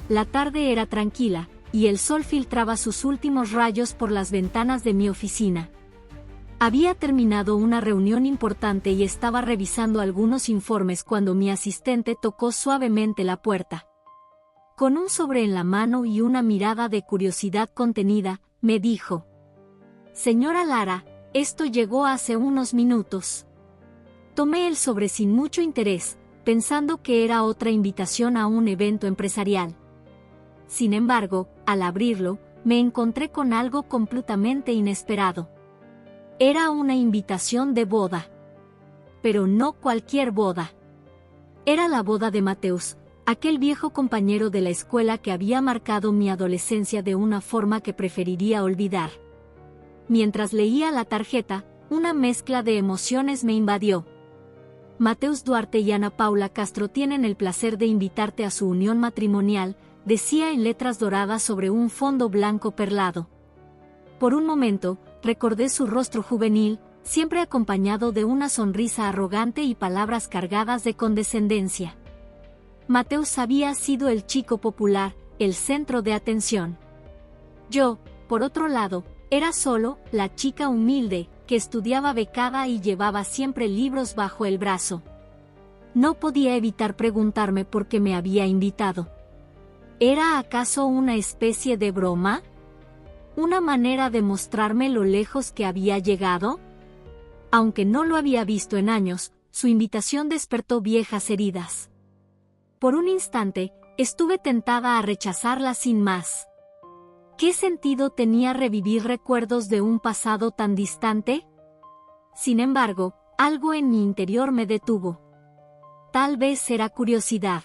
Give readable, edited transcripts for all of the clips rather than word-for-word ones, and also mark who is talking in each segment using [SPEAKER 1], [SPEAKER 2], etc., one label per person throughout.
[SPEAKER 1] La tarde era tranquila, y el sol filtraba sus últimos rayos por las ventanas de mi oficina. Había terminado una reunión importante y estaba revisando algunos informes cuando mi asistente tocó suavemente la puerta. Con un sobre en la mano y una mirada de curiosidad contenida, me dijo: «Señora Lara, esto llegó hace unos minutos». Tomé el sobre sin mucho interés, pensando que era otra invitación a un evento empresarial. Sin embargo, al abrirlo, me encontré con algo completamente inesperado. Era una invitación de boda. Pero no cualquier boda. Era la boda de Mateus, aquel viejo compañero de la escuela que había marcado mi adolescencia de una forma que preferiría olvidar. Mientras leía la tarjeta, una mezcla de emociones me invadió. Mateus Duarte y Ana Paula Castro tienen el placer de invitarte a su unión matrimonial, decía en letras doradas sobre un fondo blanco perlado. Por un momento, recordé su rostro juvenil, siempre acompañado de una sonrisa arrogante y palabras cargadas de condescendencia. Mateus había sido el chico popular, el centro de atención. Yo, por otro lado, era solo la chica humilde, que estudiaba becada y llevaba siempre libros bajo el brazo. No podía evitar preguntarme por qué me había invitado. ¿Era acaso una especie de broma? ¿Una manera de mostrarme lo lejos que había llegado? Aunque no lo había visto en años, su invitación despertó viejas heridas. Por un instante, estuve tentada a rechazarla sin más. ¿Qué sentido tenía revivir recuerdos de un pasado tan distante? Sin embargo, algo en mi interior me detuvo. Tal vez era curiosidad.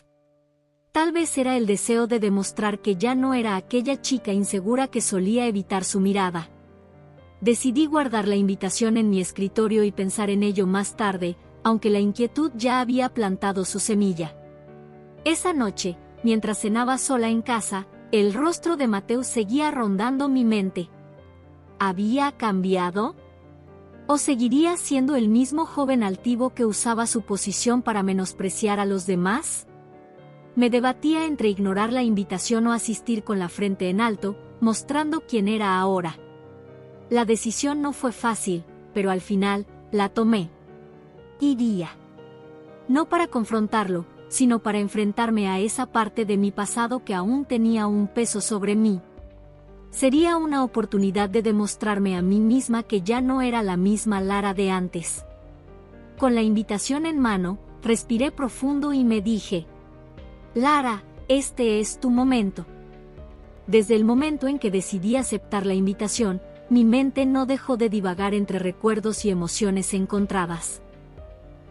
[SPEAKER 1] Tal vez era el deseo de demostrar que ya no era aquella chica insegura que solía evitar su mirada. Decidí guardar la invitación en mi escritorio y pensar en ello más tarde, aunque la inquietud ya había plantado su semilla. Esa noche, mientras cenaba sola en casa, el rostro de Mateus seguía rondando mi mente. ¿Había cambiado? ¿O seguiría siendo el mismo joven altivo que usaba su posición para menospreciar a los demás? Me debatía entre ignorar la invitación o asistir con la frente en alto, mostrando quién era ahora. La decisión no fue fácil, pero al final, la tomé. Iría. No para confrontarlo, sino para enfrentarme a esa parte de mi pasado que aún tenía un peso sobre mí. Sería una oportunidad de demostrarme a mí misma que ya no era la misma Lara de antes. Con la invitación en mano, respiré profundo y me dije: «Lara, este es tu momento». Desde el momento en que decidí aceptar la invitación, mi mente no dejó de divagar entre recuerdos y emociones encontradas.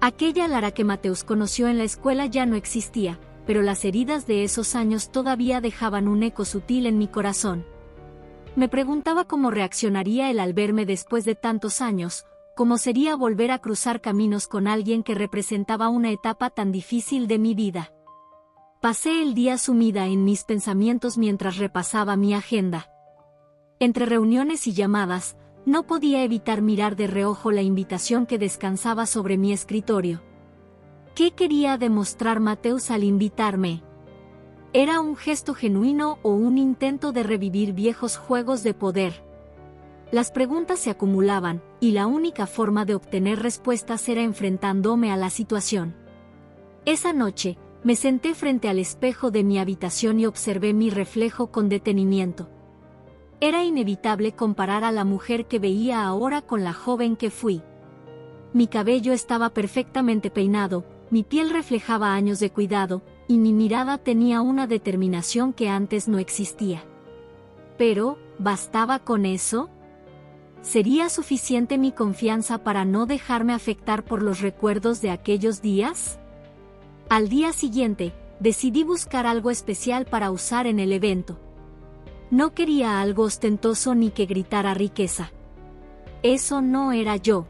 [SPEAKER 1] Aquella Lara que Mateus conoció en la escuela ya no existía, pero las heridas de esos años todavía dejaban un eco sutil en mi corazón. Me preguntaba cómo reaccionaría él al verme después de tantos años, cómo sería volver a cruzar caminos con alguien que representaba una etapa tan difícil de mi vida. Pasé el día sumida en mis pensamientos mientras repasaba mi agenda. Entre reuniones y llamadas, no podía evitar mirar de reojo la invitación que descansaba sobre mi escritorio. ¿Qué quería demostrar Mateus al invitarme? ¿Era un gesto genuino o un intento de revivir viejos juegos de poder? Las preguntas se acumulaban, y la única forma de obtener respuestas era enfrentándome a la situación. Esa noche, me senté frente al espejo de mi habitación y observé mi reflejo con detenimiento. Era inevitable comparar a la mujer que veía ahora con la joven que fui. Mi cabello estaba perfectamente peinado, mi piel reflejaba años de cuidado, y mi mirada tenía una determinación que antes no existía. Pero, ¿bastaba con eso? ¿Sería suficiente mi confianza para no dejarme afectar por los recuerdos de aquellos días? Al día siguiente, decidí buscar algo especial para usar en el evento. No quería algo ostentoso ni que gritara riqueza. Eso no era yo.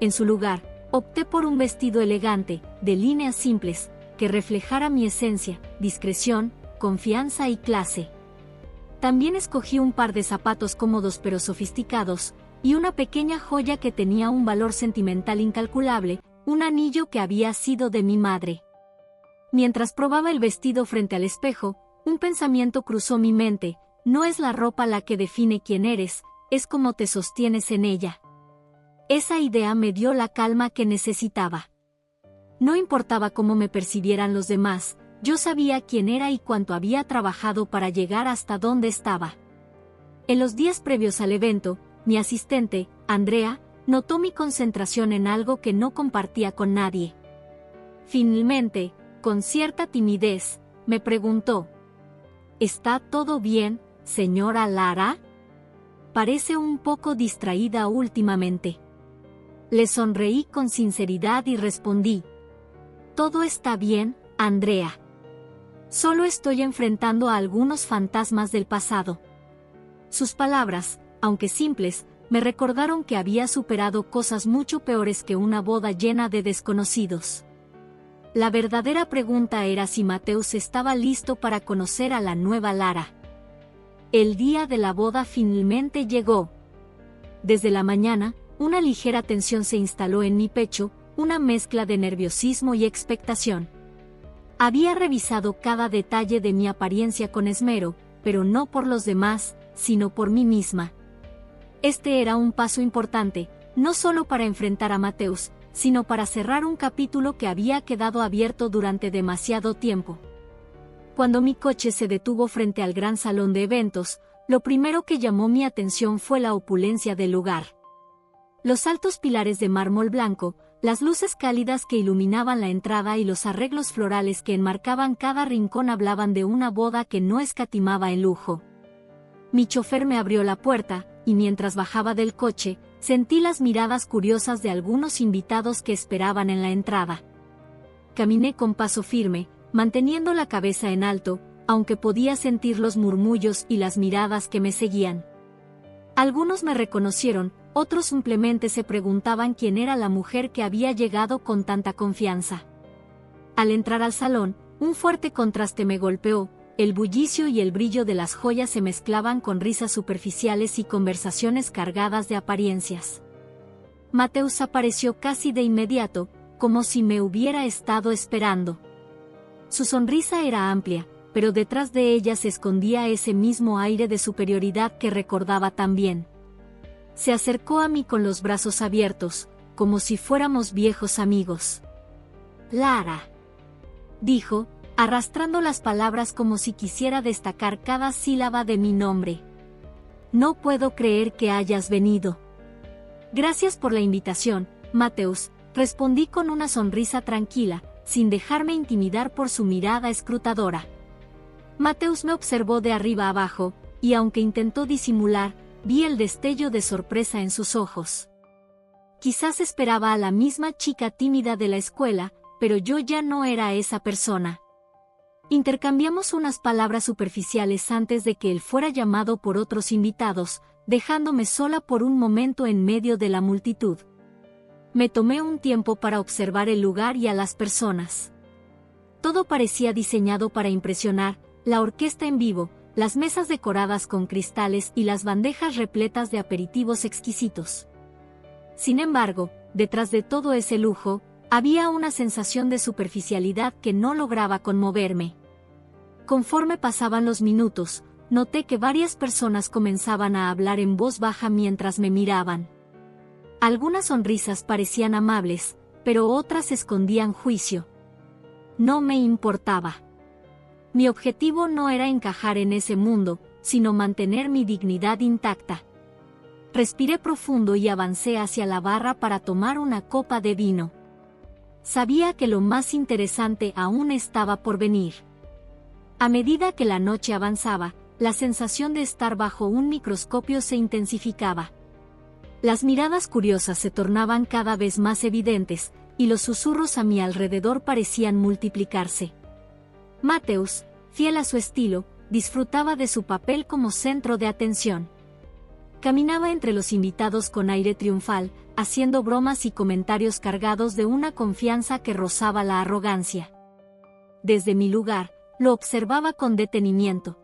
[SPEAKER 1] En su lugar, opté por un vestido elegante, de líneas simples, que reflejara mi esencia, discreción, confianza y clase. También escogí un par de zapatos cómodos pero sofisticados, y una pequeña joya que tenía un valor sentimental incalculable, un anillo que había sido de mi madre. Mientras probaba el vestido frente al espejo, Un pensamiento cruzó mi mente: no es la ropa la que define quién eres, es cómo te sostienes en ella. Esa idea me dio la calma que necesitaba. No importaba cómo me percibieran los demás, yo sabía quién era y cuánto había trabajado para llegar hasta donde estaba. En los días previos al evento, mi asistente, Andrea, notó mi concentración en algo que no compartía con nadie. Finalmente, con cierta timidez, me preguntó: ¿Está todo bien, señora Lara? Parece un poco distraída últimamente. Le sonreí con sinceridad y respondí: todo está bien, Andrea. Solo estoy enfrentando a algunos fantasmas del pasado. Sus palabras, aunque simples, me recordaron que había superado cosas mucho peores que una boda llena de desconocidos. La verdadera pregunta era si Mateus estaba listo para conocer a la nueva Lara. El día de la boda finalmente llegó. Desde la mañana, una ligera tensión se instaló en mi pecho, una mezcla de nerviosismo y expectación. Había revisado cada detalle de mi apariencia con esmero, pero no por los demás, sino por mí misma. Este era un paso importante, no solo para enfrentar a Mateus, sino para cerrar un capítulo que había quedado abierto durante demasiado tiempo. Cuando mi coche se detuvo frente al gran salón de eventos, lo primero que llamó mi atención fue la opulencia del lugar. Los altos pilares de mármol blanco, las luces cálidas que iluminaban la entrada y los arreglos florales que enmarcaban cada rincón hablaban de una boda que no escatimaba en lujo. Mi chofer me abrió la puerta, y mientras bajaba del coche, sentí las miradas curiosas de algunos invitados que esperaban en la entrada. Caminé con paso firme, manteniendo la cabeza en alto, aunque podía sentir los murmullos y las miradas que me seguían. Algunos me reconocieron, otros simplemente se preguntaban quién era la mujer que había llegado con tanta confianza. Al entrar al salón, un fuerte contraste me golpeó, el bullicio y el brillo de las joyas se mezclaban con risas superficiales y conversaciones cargadas de apariencias. Mateus apareció casi de inmediato, como si me hubiera estado esperando. Su sonrisa era amplia, pero detrás de ella se escondía ese mismo aire de superioridad que recordaba tan bien. Se acercó a mí con los brazos abiertos, como si fuéramos viejos amigos. «Lara», dijo, arrastrando las palabras como si quisiera destacar cada sílaba de mi nombre. «No puedo creer que hayas venido». «Gracias por la invitación, Mateus», respondí con una sonrisa tranquila, sin dejarme intimidar por su mirada escrutadora. Mateus me observó de arriba abajo, y aunque intentó disimular, vi el destello de sorpresa en sus ojos. Quizás esperaba a la misma chica tímida de la escuela, pero yo ya no era esa persona. Intercambiamos unas palabras superficiales antes de que él fuera llamado por otros invitados, dejándome sola por un momento en medio de la multitud. Me tomé un tiempo para observar el lugar y a las personas. Todo parecía diseñado para impresionar: la orquesta en vivo, las mesas decoradas con cristales y las bandejas repletas de aperitivos exquisitos. Sin embargo, detrás de todo ese lujo, había una sensación de superficialidad que no lograba conmoverme. Conforme pasaban los minutos, noté que varias personas comenzaban a hablar en voz baja mientras me miraban. Algunas sonrisas parecían amables, pero otras escondían juicio. No me importaba. Mi objetivo no era encajar en ese mundo, sino mantener mi dignidad intacta. Respiré profundo y avancé hacia la barra para tomar una copa de vino. Sabía que lo más interesante aún estaba por venir. A medida que la noche avanzaba, la sensación de estar bajo un microscopio se intensificaba. Las miradas curiosas se tornaban cada vez más evidentes, y los susurros a mi alrededor parecían multiplicarse. Mateus, fiel a su estilo, disfrutaba de su papel como centro de atención. Caminaba entre los invitados con aire triunfal, haciendo bromas y comentarios cargados de una confianza que rozaba la arrogancia. Desde mi lugar, lo observaba con detenimiento.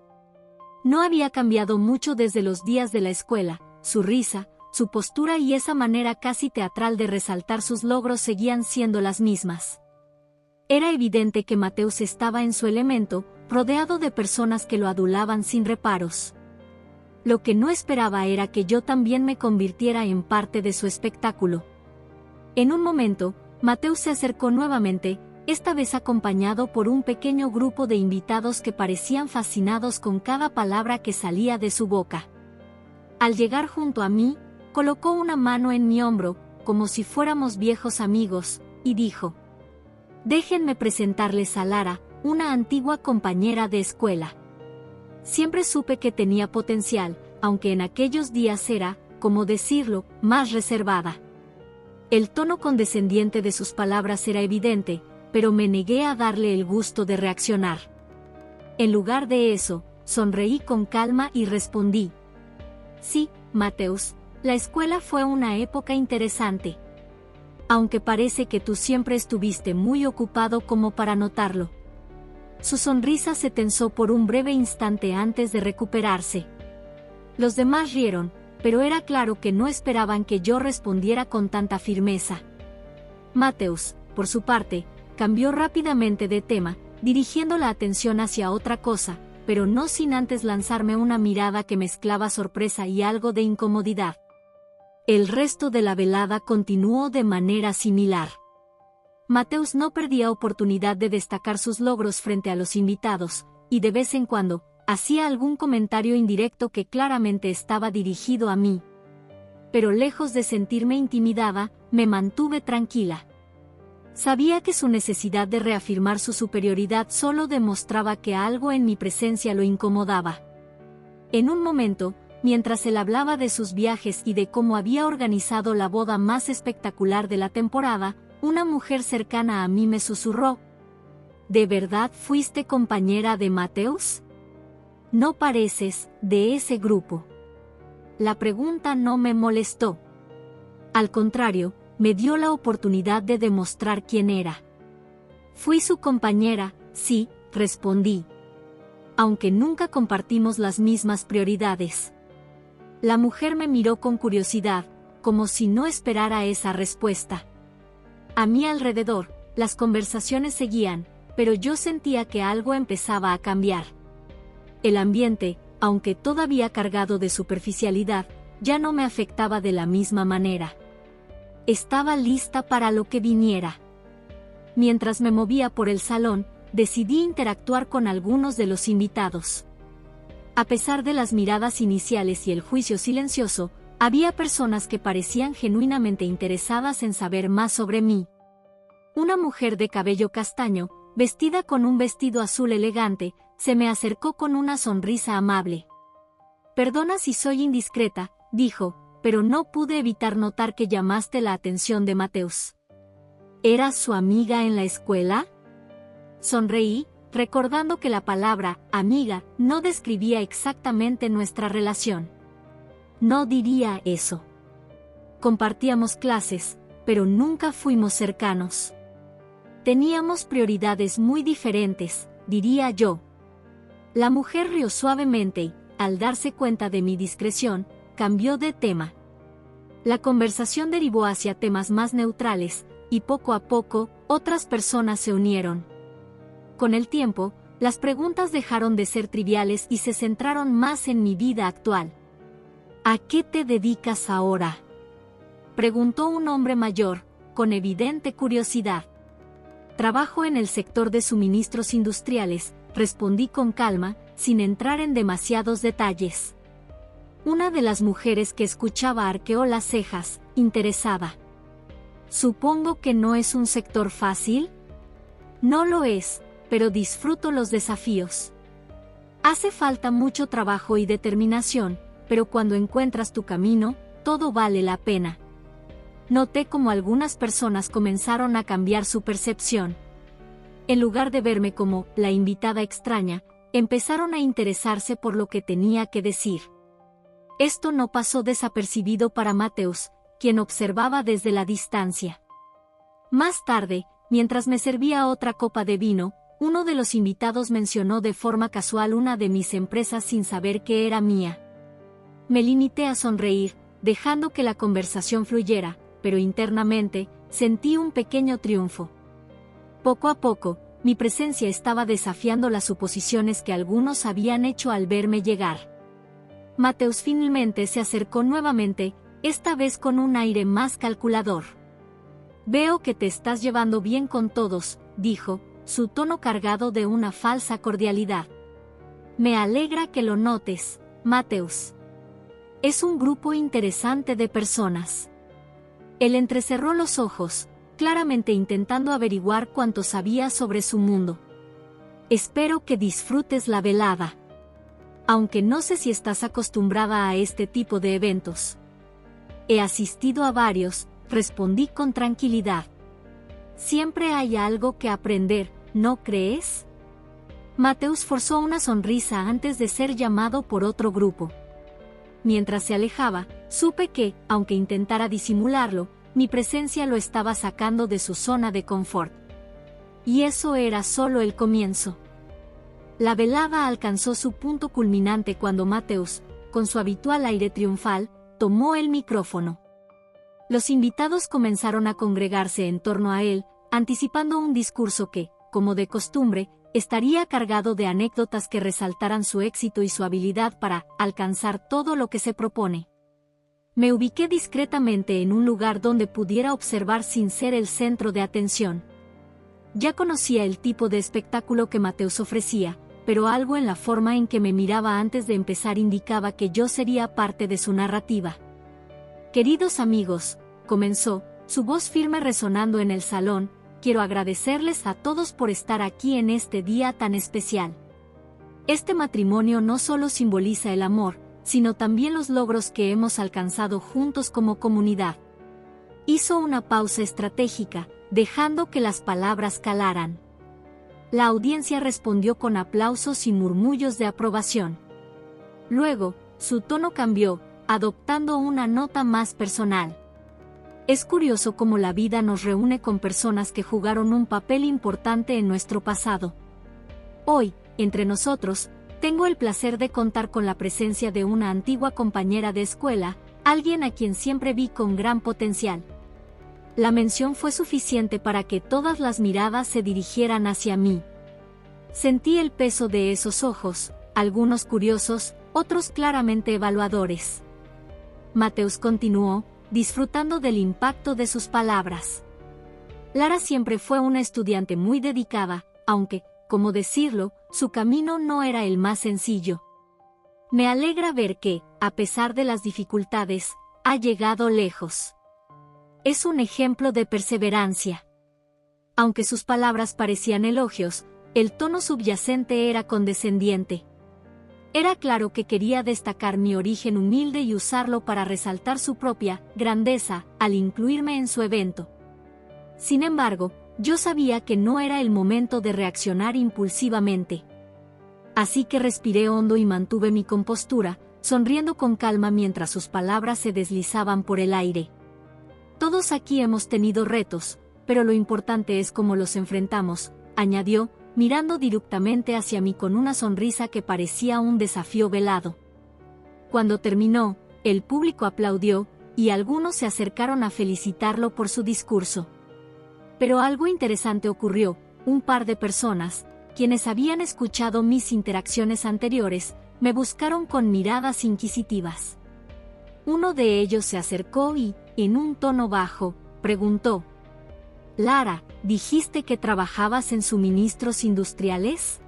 [SPEAKER 1] No había cambiado mucho desde los días de la escuela, su risa, su postura y esa manera casi teatral de resaltar sus logros seguían siendo las mismas. Era evidente que Mateus estaba en su elemento, rodeado de personas que lo adulaban sin reparos. Lo que no esperaba era que yo también me convirtiera en parte de su espectáculo. En un momento, Mateus se acercó nuevamente, esta vez acompañado por un pequeño grupo de invitados que parecían fascinados con cada palabra que salía de su boca. Al llegar junto a mí, colocó una mano en mi hombro, como si fuéramos viejos amigos, y dijo: «Déjenme presentarles a Lara, una antigua compañera de escuela. Siempre supe que tenía potencial, aunque en aquellos días era, como decirlo, más reservada». El tono condescendiente de sus palabras era evidente, pero me negué a darle el gusto de reaccionar. En lugar de eso, sonreí con calma y respondí: «Sí, Mateus, la escuela fue una época interesante. Aunque parece que tú siempre estuviste muy ocupado como para notarlo». Su sonrisa se tensó por un breve instante antes de recuperarse. Los demás rieron, pero era claro que no esperaban que yo respondiera con tanta firmeza. Mateus, por su parte, cambió rápidamente de tema, dirigiendo la atención hacia otra cosa, pero no sin antes lanzarme una mirada que mezclaba sorpresa y algo de incomodidad. El resto de la velada continuó de manera similar. Mateus no perdía oportunidad de destacar sus logros frente a los invitados, y de vez en cuando, hacía algún comentario indirecto que claramente estaba dirigido a mí. Pero lejos de sentirme intimidada, me mantuve tranquila. Sabía que su necesidad de reafirmar su superioridad solo demostraba que algo en mi presencia lo incomodaba. En un momento, mientras él hablaba de sus viajes y de cómo había organizado la boda más espectacular de la temporada, una mujer cercana a mí me susurró: «¿De verdad fuiste compañera de Mateus? No pareces de ese grupo». La pregunta no me molestó. Al contrario, me dio la oportunidad de demostrar quién era. «Fui su compañera, sí», respondí. «Aunque nunca compartimos las mismas prioridades». La mujer me miró con curiosidad, como si no esperara esa respuesta. A mi alrededor, las conversaciones seguían, pero yo sentía que algo empezaba a cambiar. El ambiente, aunque todavía cargado de superficialidad, ya no me afectaba de la misma manera. Estaba lista para lo que viniera. Mientras me movía por el salón, decidí interactuar con algunos de los invitados. A pesar de las miradas iniciales y el juicio silencioso, había personas que parecían genuinamente interesadas en saber más sobre mí. Una mujer de cabello castaño, vestida con un vestido azul elegante, se me acercó con una sonrisa amable. «Perdona si soy indiscreta», dijo, «pero no pude evitar notar que llamaste la atención de Mateus». «¿Eras su amiga en la escuela?». Sonreí, recordando que la palabra «amiga» no describía exactamente nuestra relación. «No diría eso. Compartíamos clases, pero nunca fuimos cercanos. Teníamos prioridades muy diferentes», diría yo. La mujer rió suavemente y, al darse cuenta de mi discreción, cambió de tema. La conversación derivó hacia temas más neutrales, y poco a poco, otras personas se unieron. Con el tiempo, las preguntas dejaron de ser triviales y se centraron más en mi vida actual. «¿A qué te dedicas ahora?», preguntó un hombre mayor, con evidente curiosidad. «Trabajo en el sector de suministros industriales», respondí con calma, sin entrar en demasiados detalles. Una de las mujeres que escuchaba arqueó las cejas, interesada. «Supongo que no es un sector fácil». «No lo es, pero disfruto los desafíos. Hace falta mucho trabajo y determinación, pero cuando encuentras tu camino, todo vale la pena». Noté cómo algunas personas comenzaron a cambiar su percepción. En lugar de verme como la invitada extraña, empezaron a interesarse por lo que tenía que decir. Esto no pasó desapercibido para Mateus, quien observaba desde la distancia. Más tarde, mientras me servía otra copa de vino, uno de los invitados mencionó de forma casual una de mis empresas sin saber que era mía. Me limité a sonreír, dejando que la conversación fluyera, pero internamente, sentí un pequeño triunfo. Poco a poco, mi presencia estaba desafiando las suposiciones que algunos habían hecho al verme llegar. Mateus finalmente se acercó nuevamente, esta vez con un aire más calculador. «Veo que te estás llevando bien con todos», dijo, su tono cargado de una falsa cordialidad. «Me alegra que lo notes, Mateus. Es un grupo interesante de personas». Él entrecerró los ojos, claramente intentando averiguar cuánto sabía sobre su mundo. «Espero que disfrutes la velada. Aunque no sé si estás acostumbrada a este tipo de eventos». «He asistido a varios», respondí con tranquilidad. «Siempre hay algo que aprender, ¿no crees?». Mateus forzó una sonrisa antes de ser llamado por otro grupo. Mientras se alejaba, supe que, aunque intentara disimularlo, mi presencia lo estaba sacando de su zona de confort. Y eso era solo el comienzo. La velada alcanzó su punto culminante cuando Mateus, con su habitual aire triunfal, tomó el micrófono. Los invitados comenzaron a congregarse en torno a él, anticipando un discurso que, como de costumbre, estaría cargado de anécdotas que resaltaran su éxito y su habilidad para alcanzar todo lo que se propone. Me ubiqué discretamente en un lugar donde pudiera observar sin ser el centro de atención. Ya conocía el tipo de espectáculo que Mateus ofrecía, pero algo en la forma en que me miraba antes de empezar indicaba que yo sería parte de su narrativa. «Queridos amigos», comenzó, su voz firme resonando en el salón, «quiero agradecerles a todos por estar aquí en este día tan especial. Este matrimonio no solo simboliza el amor, sino también los logros que hemos alcanzado juntos como comunidad». Hizo una pausa estratégica, dejando que las palabras calaran. La audiencia respondió con aplausos y murmullos de aprobación. Luego, su tono cambió, adoptando una nota más personal. «Es curioso cómo la vida nos reúne con personas que jugaron un papel importante en nuestro pasado. Hoy, entre nosotros, tengo el placer de contar con la presencia de una antigua compañera de escuela, alguien a quien siempre vi con gran potencial». La mención fue suficiente para que todas las miradas se dirigieran hacia mí. Sentí el peso de esos ojos, algunos curiosos, otros claramente evaluadores. Mateus continuó, disfrutando del impacto de sus palabras. «Lara siempre fue una estudiante muy dedicada, aunque, como decirlo, su camino no era el más sencillo. Me alegra ver que, a pesar de las dificultades, ha llegado lejos. Es un ejemplo de perseverancia». Aunque sus palabras parecían elogios, el tono subyacente era condescendiente. Era claro que quería destacar mi origen humilde y usarlo para resaltar su propia grandeza al incluirme en su evento. Sin embargo, yo sabía que no era el momento de reaccionar impulsivamente. Así que respiré hondo y mantuve mi compostura, sonriendo con calma mientras sus palabras se deslizaban por el aire. «Todos aquí hemos tenido retos, pero lo importante es cómo los enfrentamos», añadió, mirando directamente hacia mí con una sonrisa que parecía un desafío velado. Cuando terminó, el público aplaudió, y algunos se acercaron a felicitarlo por su discurso. Pero algo interesante ocurrió, un par de personas, quienes habían escuchado mis interacciones anteriores, me buscaron con miradas inquisitivas. Uno de ellos se acercó y, en un tono bajo, preguntó: «Lara, ¿dijiste que trabajabas en suministros industriales?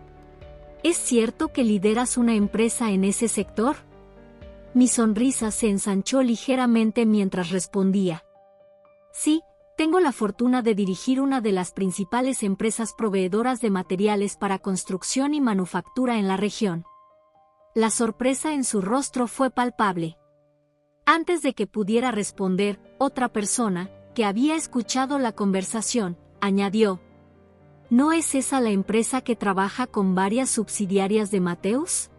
[SPEAKER 1] ¿Es cierto que lideras una empresa en ese sector?». Mi sonrisa se ensanchó ligeramente mientras respondía: «Sí, tengo la fortuna de dirigir una de las principales empresas proveedoras de materiales para construcción y manufactura en la región». La sorpresa en su rostro fue palpable. Antes de que pudiera responder, otra persona, que había escuchado la conversación, añadió: «¿No es esa la empresa que trabaja con varias subsidiarias de Mateus?».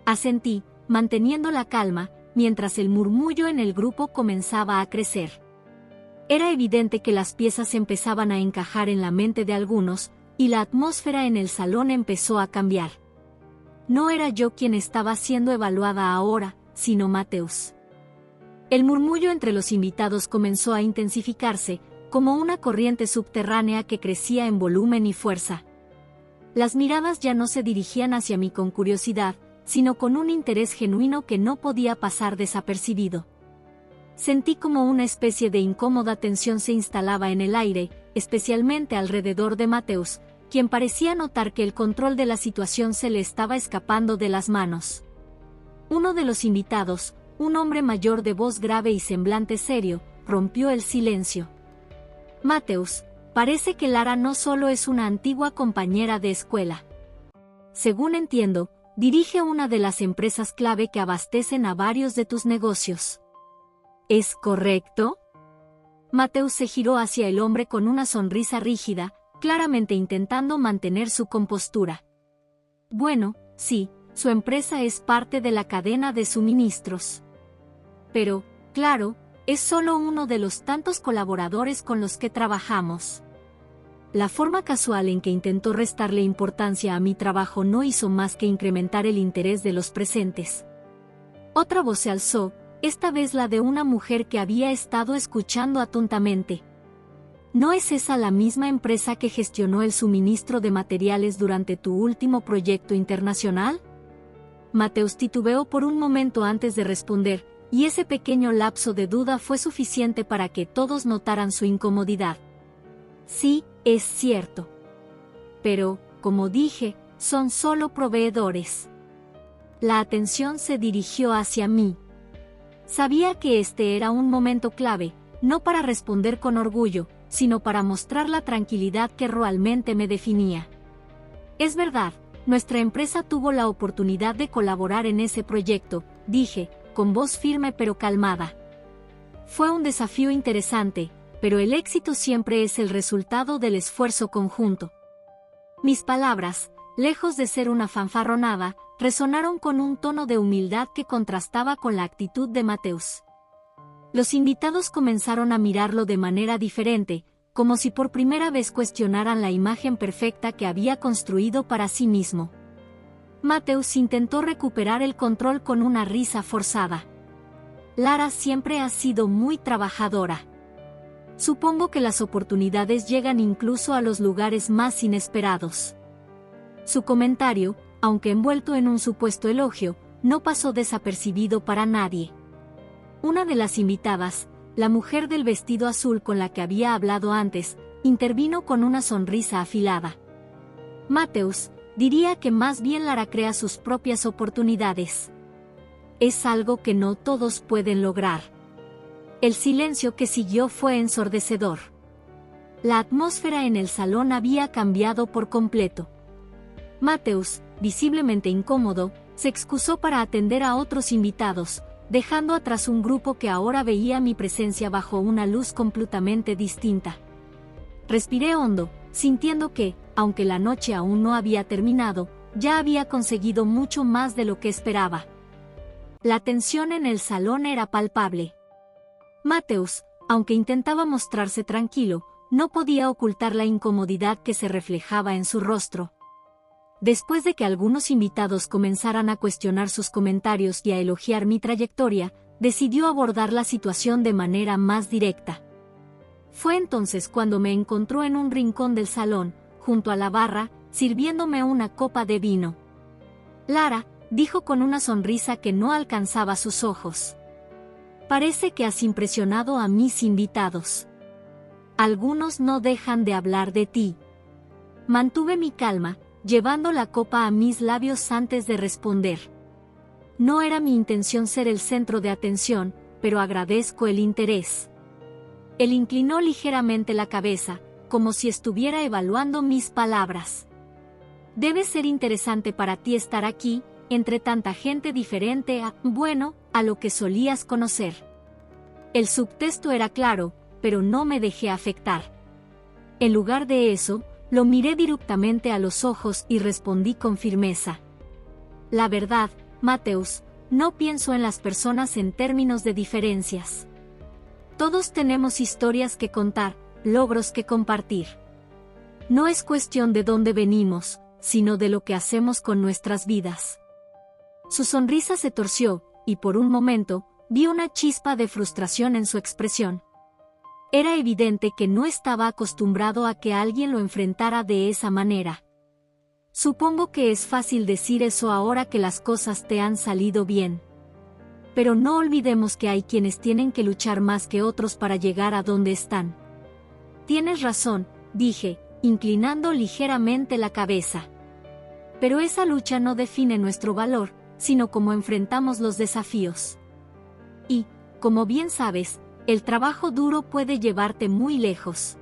[SPEAKER 1] Asentí, manteniendo la calma, mientras el murmullo en el grupo comenzaba a crecer. Era evidente que las piezas empezaban a encajar en la mente de algunos, y la atmósfera en el salón empezó a cambiar. No era yo quien estaba siendo evaluada ahora, sino Mateus. El murmullo entre los invitados comenzó a intensificarse, como una corriente subterránea que crecía en volumen y fuerza. Las miradas ya no se dirigían hacia mí con curiosidad, sino con un interés genuino que no podía pasar desapercibido. Sentí como una especie de incómoda tensión se instalaba en el aire, especialmente alrededor de Mateusz, quien parecía notar que el control de la situación se le estaba escapando de las manos. Uno de los invitados, un hombre mayor de voz grave y semblante serio, rompió el silencio. Mateusz, parece que Lara no solo es una antigua compañera de escuela. Según entiendo, dirige una de las empresas clave que abastecen a varios de tus negocios. ¿Es correcto? Mateusz se giró hacia el hombre con una sonrisa rígida, claramente intentando mantener su compostura. Bueno, sí, su empresa es parte de la cadena de suministros. Pero, claro, es solo uno de los tantos colaboradores con los que trabajamos. La forma casual en que intentó restarle importancia a mi trabajo no hizo más que incrementar el interés de los presentes. Otra voz se alzó, esta vez la de una mujer que había estado escuchando atentamente. ¿No es esa la misma empresa que gestionó el suministro de materiales durante tu último proyecto internacional? Mateusz titubeó por un momento antes de responder, y ese pequeño lapso de duda fue suficiente para que todos notaran su incomodidad. Sí, es cierto. Pero, como dije, son solo proveedores. La atención se dirigió hacia mí. Sabía que este era un momento clave, no para responder con orgullo, sino para mostrar la tranquilidad que realmente me definía. Es verdad, nuestra empresa tuvo la oportunidad de colaborar en ese proyecto, dije, con voz firme pero calmada. Fue un desafío interesante, pero el éxito siempre es el resultado del esfuerzo conjunto. Mis palabras, lejos de ser una fanfarronada, resonaron con un tono de humildad que contrastaba con la actitud de Mateusz. Los invitados comenzaron a mirarlo de manera diferente, como si por primera vez cuestionaran la imagen perfecta que había construido para sí mismo. Mateusz intentó recuperar el control con una risa forzada. Lara siempre ha sido muy trabajadora. Supongo que las oportunidades llegan incluso a los lugares más inesperados. Su comentario, aunque envuelto en un supuesto elogio, no pasó desapercibido para nadie. Una de las invitadas, la mujer del vestido azul con la que había hablado antes, intervino con una sonrisa afilada. Mateusz, diría que más bien Lara crea sus propias oportunidades. Es algo que no todos pueden lograr. El silencio que siguió fue ensordecedor. La atmósfera en el salón había cambiado por completo. Mateusz, visiblemente incómodo, se excusó para atender a otros invitados, dejando atrás un grupo que ahora veía mi presencia bajo una luz completamente distinta. Respiré hondo, sintiendo que, aunque la noche aún no había terminado, ya había conseguido mucho más de lo que esperaba. La tensión en el salón era palpable. Mateusz, aunque intentaba mostrarse tranquilo, no podía ocultar la incomodidad que se reflejaba en su rostro. Después de que algunos invitados comenzaran a cuestionar sus comentarios y a elogiar mi trayectoria, decidió abordar la situación de manera más directa. Fue entonces cuando me encontró en un rincón del salón, junto a la barra, sirviéndome una copa de vino. Lara, dijo con una sonrisa que no alcanzaba sus ojos. Parece que has impresionado a mis invitados. Algunos no dejan de hablar de ti. Mantuve mi calma, llevando la copa a mis labios antes de responder. No era mi intención ser el centro de atención, pero agradezco el interés. Él inclinó ligeramente la cabeza, como si estuviera evaluando mis palabras. Debe ser interesante para ti estar aquí, entre tanta gente diferente a lo que solías conocer. El subtexto era claro, pero no me dejé afectar. En lugar de eso, lo miré directamente a los ojos y respondí con firmeza. La verdad, Mateusz, no pienso en las personas en términos de diferencias. Todos tenemos historias que contar, logros que compartir. No es cuestión de dónde venimos, sino de lo que hacemos con nuestras vidas. Su sonrisa se torció, y por un momento, vi una chispa de frustración en su expresión. Era evidente que no estaba acostumbrado a que alguien lo enfrentara de esa manera. Supongo que es fácil decir eso ahora que las cosas te han salido bien. Pero no olvidemos que hay quienes tienen que luchar más que otros para llegar a donde están. Tienes razón, dije, inclinando ligeramente la cabeza. Pero esa lucha no define nuestro valor, sino cómo enfrentamos los desafíos. Y, como bien sabes, el trabajo duro puede llevarte muy lejos.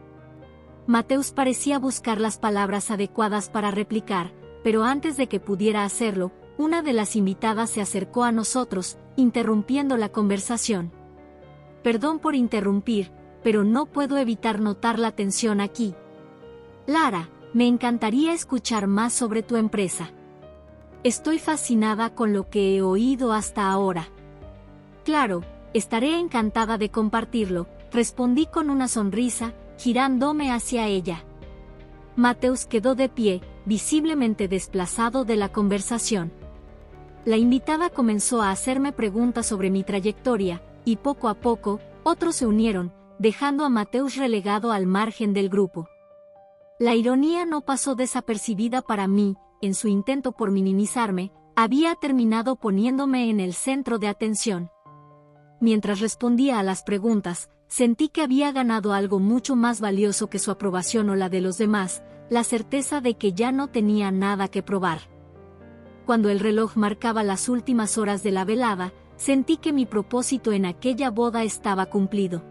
[SPEAKER 1] Mateus parecía buscar las palabras adecuadas para replicar, pero antes de que pudiera hacerlo, una de las invitadas se acercó a nosotros, interrumpiendo la conversación. Perdón por interrumpir, pero no puedo evitar notar la tensión aquí. Lara, me encantaría escuchar más sobre tu empresa. Estoy fascinada con lo que he oído hasta ahora. Claro, estaré encantada de compartirlo, respondí con una sonrisa, girándome hacia ella. Mateus quedó de pie, visiblemente desplazado de la conversación. La invitada comenzó a hacerme preguntas sobre mi trayectoria, y poco a poco, otros se unieron, dejando a Mateus relegado al margen del grupo. La ironía no pasó desapercibida para mí, en su intento por minimizarme, había terminado poniéndome en el centro de atención. Mientras respondía a las preguntas, sentí que había ganado algo mucho más valioso que su aprobación o la de los demás, la certeza de que ya no tenía nada que probar. Cuando el reloj marcaba las últimas horas de la velada, sentí que mi propósito en aquella boda estaba cumplido.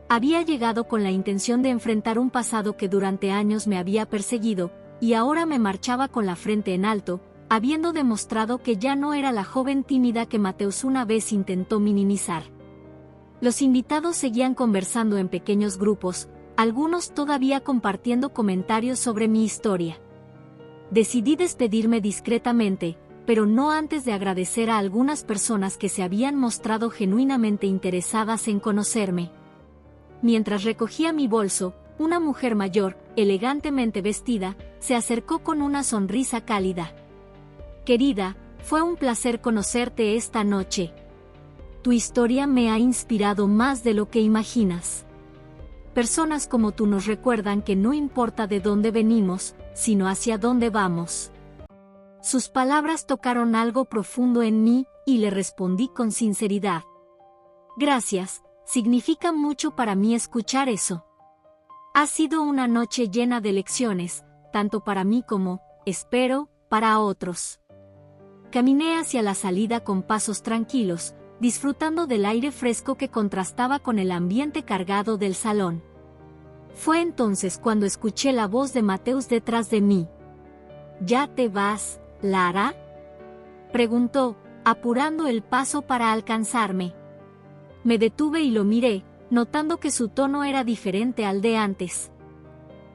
[SPEAKER 1] Había llegado con la intención de enfrentar un pasado que durante años me había perseguido, y ahora me marchaba con la frente en alto, habiendo demostrado que ya no era la joven tímida que Mateus una vez intentó minimizar. Los invitados seguían conversando en pequeños grupos, algunos todavía compartiendo comentarios sobre mi historia. Decidí despedirme discretamente, pero no antes de agradecer a algunas personas que se habían mostrado genuinamente interesadas en conocerme. Mientras recogía mi bolso, una mujer mayor, elegantemente vestida, se acercó con una sonrisa cálida. Querida, fue un placer conocerte esta noche. Tu historia me ha inspirado más de lo que imaginas. Personas como tú nos recuerdan que no importa de dónde venimos, sino hacia dónde vamos. Sus palabras tocaron algo profundo en mí, y le respondí con sinceridad. Gracias, significa mucho para mí escuchar eso. Ha sido una noche llena de lecciones, tanto para mí como, espero, para otros. Caminé hacia la salida con pasos tranquilos, disfrutando del aire fresco que contrastaba con el ambiente cargado del salón. Fue entonces cuando escuché la voz de Mateus detrás de mí. ¿Ya te vas, Lara?, preguntó, apurando el paso para alcanzarme. Me detuve y lo miré, notando que su tono era diferente al de antes.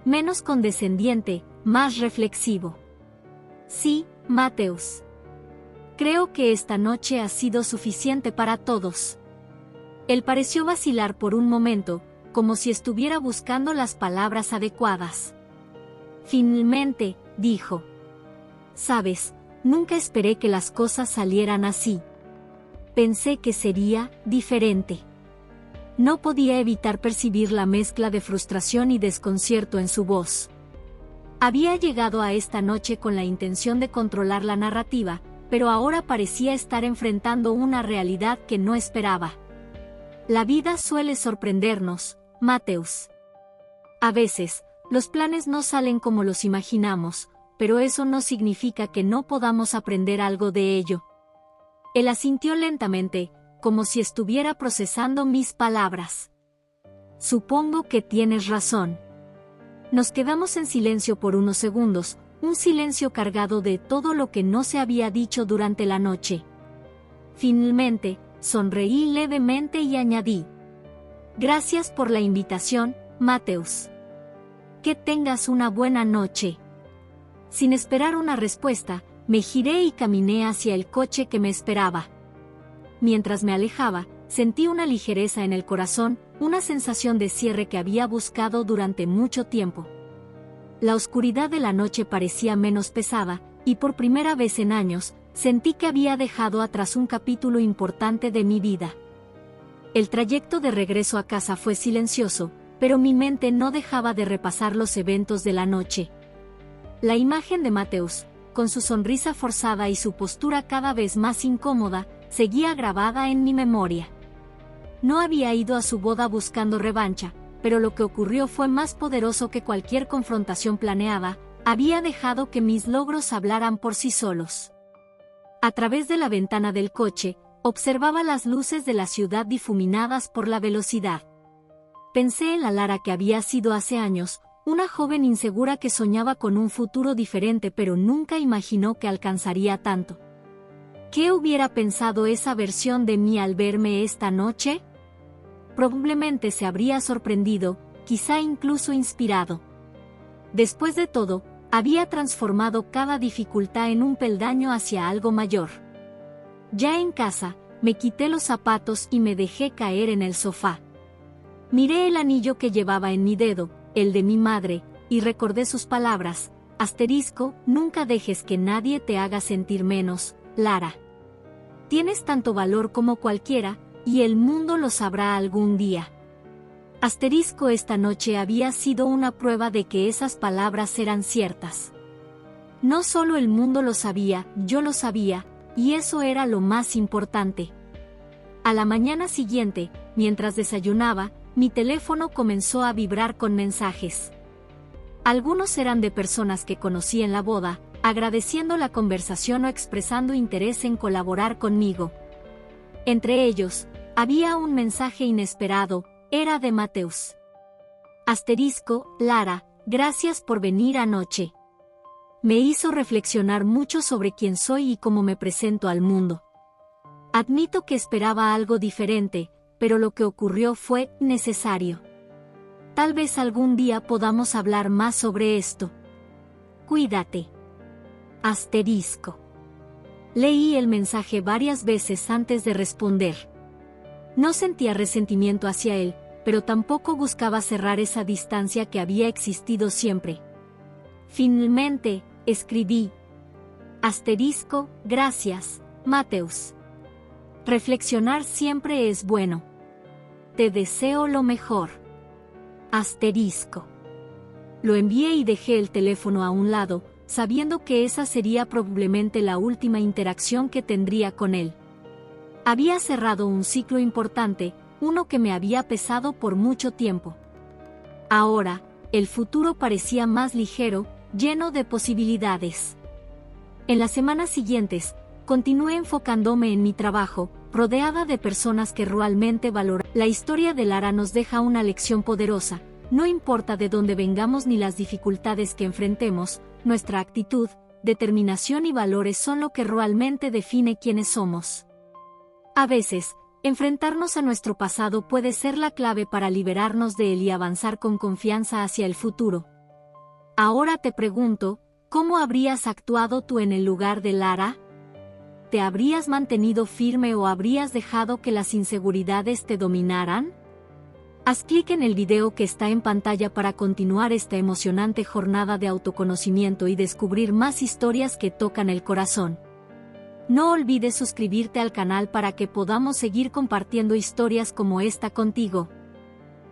[SPEAKER 1] Menos condescendiente, más reflexivo. Sí, Mateus. Creo que esta noche ha sido suficiente para todos. Él pareció vacilar por un momento, como si estuviera buscando las palabras adecuadas. Finalmente, dijo. Sabes, nunca esperé que las cosas salieran así. Pensé que sería diferente. No podía evitar percibir la mezcla de frustración y desconcierto en su voz. Había llegado a esta noche con la intención de controlar la narrativa, pero ahora parecía estar enfrentando una realidad que no esperaba. La vida suele sorprendernos, Mateus. A veces, los planes no salen como los imaginamos, pero eso no significa que no podamos aprender algo de ello. Él asintió lentamente, como si estuviera procesando mis palabras. Supongo que tienes razón. Nos quedamos en silencio por unos segundos, un silencio cargado de todo lo que no se había dicho durante la noche. Finalmente, sonreí levemente y añadí. Gracias por la invitación, Mateus. Que tengas una buena noche. Sin esperar una respuesta, me giré y caminé hacia el coche que me esperaba. Mientras me alejaba, sentí una ligereza en el corazón, una sensación de cierre que había buscado durante mucho tiempo. La oscuridad de la noche parecía menos pesada, y por primera vez en años, sentí que había dejado atrás un capítulo importante de mi vida. El trayecto de regreso a casa fue silencioso, pero mi mente no dejaba de repasar los eventos de la noche. La imagen de Mateus, con su sonrisa forzada y su postura cada vez más incómoda, seguía grabada en mi memoria. No había ido a su boda buscando revancha, pero lo que ocurrió fue más poderoso que cualquier confrontación planeada. Había dejado que mis logros hablaran por sí solos. A través de la ventana del coche, observaba las luces de la ciudad difuminadas por la velocidad. Pensé en la Lara que había sido hace años, una joven insegura que soñaba con un futuro diferente pero nunca imaginó que alcanzaría tanto. ¿Qué hubiera pensado esa versión de mí al verme esta noche? Probablemente se habría sorprendido, quizá incluso inspirado. Después de todo, había transformado cada dificultad en un peldaño hacia algo mayor. Ya en casa, me quité los zapatos y me dejé caer en el sofá. Miré el anillo que llevaba en mi dedo, el de mi madre, y recordé sus palabras: nunca dejes que nadie te haga sentir menos, Lara. Tienes tanto valor como cualquiera, y el mundo lo sabrá algún día. Esta noche había sido una prueba de que esas palabras eran ciertas. No solo el mundo lo sabía, yo lo sabía, y eso era lo más importante. A la mañana siguiente, mientras desayunaba, mi teléfono comenzó a vibrar con mensajes. Algunos eran de personas que conocí en la boda, agradeciendo la conversación o expresando interés en colaborar conmigo. Entre ellos, había un mensaje inesperado, era de Mateus. Lara, gracias por venir anoche. Me hizo reflexionar mucho sobre quién soy y cómo me presento al mundo. Admito que esperaba algo diferente, pero lo que ocurrió fue necesario. Tal vez algún día podamos hablar más sobre esto. Cuídate. Leí el mensaje varias veces antes de responder. No sentía resentimiento hacia él, pero tampoco buscaba cerrar esa distancia que había existido siempre. Finalmente, escribí: gracias, Mateus. Reflexionar siempre es bueno. Te deseo lo mejor. Lo envié y dejé el teléfono a un lado, sabiendo que esa sería probablemente la última interacción que tendría con él. Había cerrado un ciclo importante, uno que me había pesado por mucho tiempo. Ahora, el futuro parecía más ligero, lleno de posibilidades. En las semanas siguientes, continué enfocándome en mi trabajo, rodeada de personas que realmente valoran. La historia de Lara nos deja una lección poderosa: no importa de dónde vengamos ni las dificultades que enfrentemos, nuestra actitud, determinación y valores son lo que realmente define quiénes somos. A veces, enfrentarnos a nuestro pasado puede ser la clave para liberarnos de él y avanzar con confianza hacia el futuro. Ahora te pregunto, ¿cómo habrías actuado tú en el lugar de Lara? ¿Te habrías mantenido firme o habrías dejado que las inseguridades te dominaran? Haz clic en el video que está en pantalla para continuar esta emocionante jornada de autoconocimiento y descubrir más historias que tocan el corazón. No olvides suscribirte al canal para que podamos seguir compartiendo historias como esta contigo.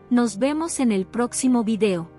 [SPEAKER 1] Nos vemos en el próximo video.